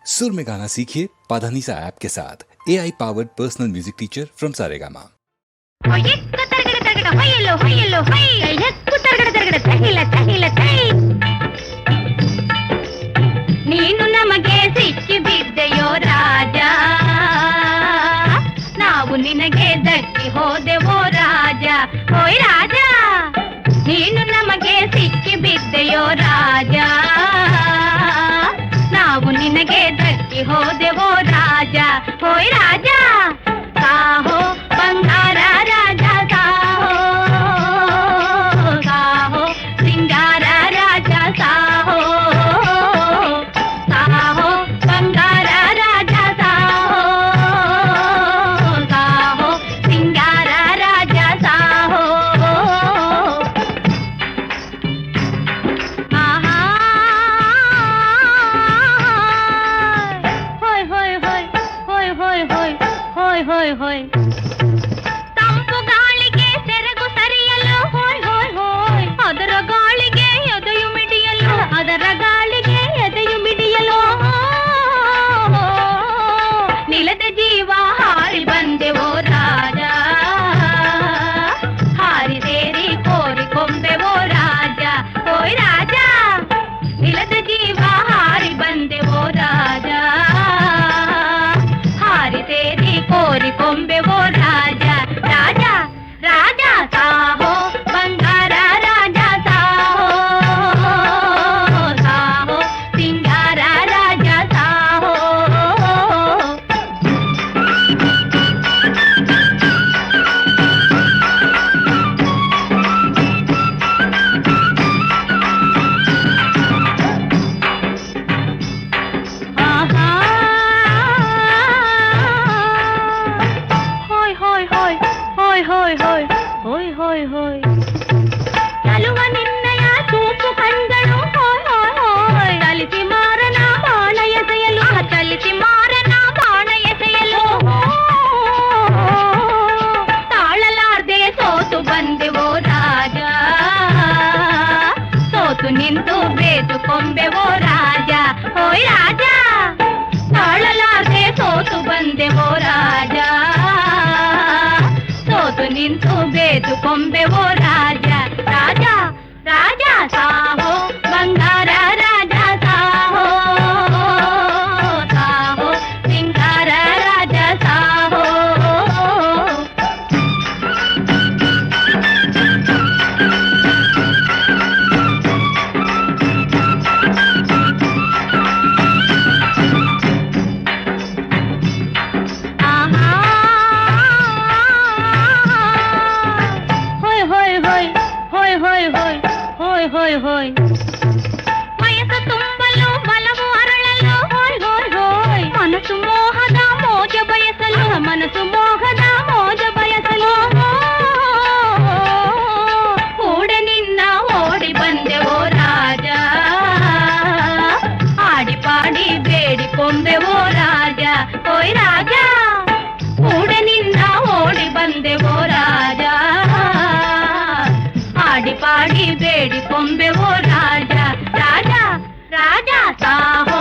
सुर में गाना सीखिए पाधानीसा ऐप के साथ AI powered personal music teacher from Saregama. ನೀನು ನಮಗೆ ಸಿಕ್ಕಿ ಬಿದ್ದೆಯೋ ರಾಜ, ನಾವು ನಿನಗೆ ದಕ್ಕಿ ಹೋದೆವೋ ರಾಜ. ಓಯ್ ರಾಜ, ನೀನು ನಮಗೆ ಸಿಕ್ಕಿ ಬಿದ್ದೆಯೋ ರಾಜ, ನಾವು ನಿನಗೆ ದಕ್ಕಿ ಹೋದೆವೋ ರಾಜ. ಓಯ್ ರಾಜ, ಸಾಹೋ ಬಂಗಾರ ರಾಜ, ಸಾಹೋ ಸಾಹೋ ಸಿಂಗಾರ ರಾಜ, ಸಾಹೋ ಸಾಹೋ ಬಂಗಾರ ರಾಜ, ಸಾಹೋ ಸಾಹೋ ಸಿಂಗಾರ ರಾಜ, ಸಾಹೋ. ಆಹಾ ಹೋಯ್ ಹೋಯ್ ಹೋಯ್ ಹೋಯ್ ಹೋಯ್ ಹೋಯ್ ಹೋಯ್ ಹೋಯ್ ಹೋಯ್. ತಂಪು ಗಾಳಿಗೆ ಸೆರಗು ಸರಿಯಲು ಹೋಯ್ ಹೋಯ್ ಹೋಯ್, ಅದರ ಗಾಳಿಗೆ ಎದೆಯು ಮಿಡಿಯಲು, ಅದರ ಗಾಳಿಗೆ ಎದೆಯು ಮಿಡಿಯಲು. ನಿಲದ ಜೀವ ಹಾರಿ ಬಂದೆವೋ ರಾಜ, ಹಾರಿ ಸೇರಿ ಕೋರಿ ಕೊಂಬೆವೋ ರಾಜ. ಓಯ್ ರಾಜ, ನಿಲದ ಜೀವ ಹಾರಿ ಬಂದೆವೋ ರಾಜ, ಹಾರಿ ಸೇರಿ ಕೋರಿ ಕೊಂಬೆವೋ ರಾಜ. ರಾಜ ರಾಜ ಸಾಹೋ ಬಂಗಾರ ರಾಜ, ಸಾಹೋ ಸಾಹೋ ಸಿಂಗಾರ ರಾಜ, ಸಾಹೋ. ಆಹಾ ಹೋಯ್ ಹೋಯ್ ಹೋಯ್ ಹೋಯ್ ಹೋಯ್ ಹೋಯ್ ಹೋಯ್ ಹೋಯ್ ಹೋಯ್. ಚಲುವ ನಿನ್ನಯ ಚೂಪು ಕಣ್ಗಳು ಹೋಯ್ ಹೋಯ್ ಹೋಯ್, ಚಲಿಸಿ ಮಾರನ ಬಾಣ ಎಸೆಯಲು, ಚಲಿಸಿ ಮಾರನ ಬಾಣ ಎಸೆಯಲು. ತಾಳಲಾರ್ದೆ ಸೋತು ಬಂದೆವೋ ರಾಜ, ಸೋತು ನಿಂತು ಬೇತು ಕೊಂಬೆವೋ ರಾಜ. ಓಯ್ ರಾಜ, ತಾಳಲಾರ್ದೆ ಸೋತು ಬಂದೆವೋ ರಾಜ, ಸೋತು ನಿಂತು ಬೇತು ಕೊಂಬೆವೋ ರಾಜ. ರಾಜ ರಾಜ ಸಾಹೋ ಬಂಗಾರ ರಾಜ, ಸಾಹೋ ಸಾಹೋ ಸಿಂಗಾರ ರಾಜ, ಸಾಹೋ. ಆಹಾ ಹೋಯ್ ಹೋಯ್ ಹೋಯ್ ಹೋಯ್ ಹೋಯ್ ಹೋಯ್ ಹೋಯ್ ಹೋಯ್ ಹೋಯ್. ವಯಸ್ಸು ತುಂಬಲು ಬಲವು ಅರಳಲು ಹೋಯ್ ಹೋಯ್ ಹೋಯ್, ಮನಸ್ಸು ಮೋಹದ ಮೋಜ ಬಯಸಲು, ಮನಸ್ಸು ಮೋಹದ ಮೋಜ ಬಯಸಲು. ಕೂಡ ನಿನ್ನ ಓಡಿ ಬಂದೆವೋ ರಾಜ, ಆಡಿ ಪಾಡಿ ಬೇಡಿ ಕೊಂಬೆವೋ ರಾಜ. ಓಯ್ ರಾಜ, ಕೂಡ ನಿನ್ನ ಓಡಿ ಬಂದೆವೋ ರಾಜ, ಆಡಿ ಪಾಡಿ ಬೇಡಿ ಕೊಂಬೆವೋ ರಾಜ. ರಾಜ ರಾಜ ಸಾಹೋ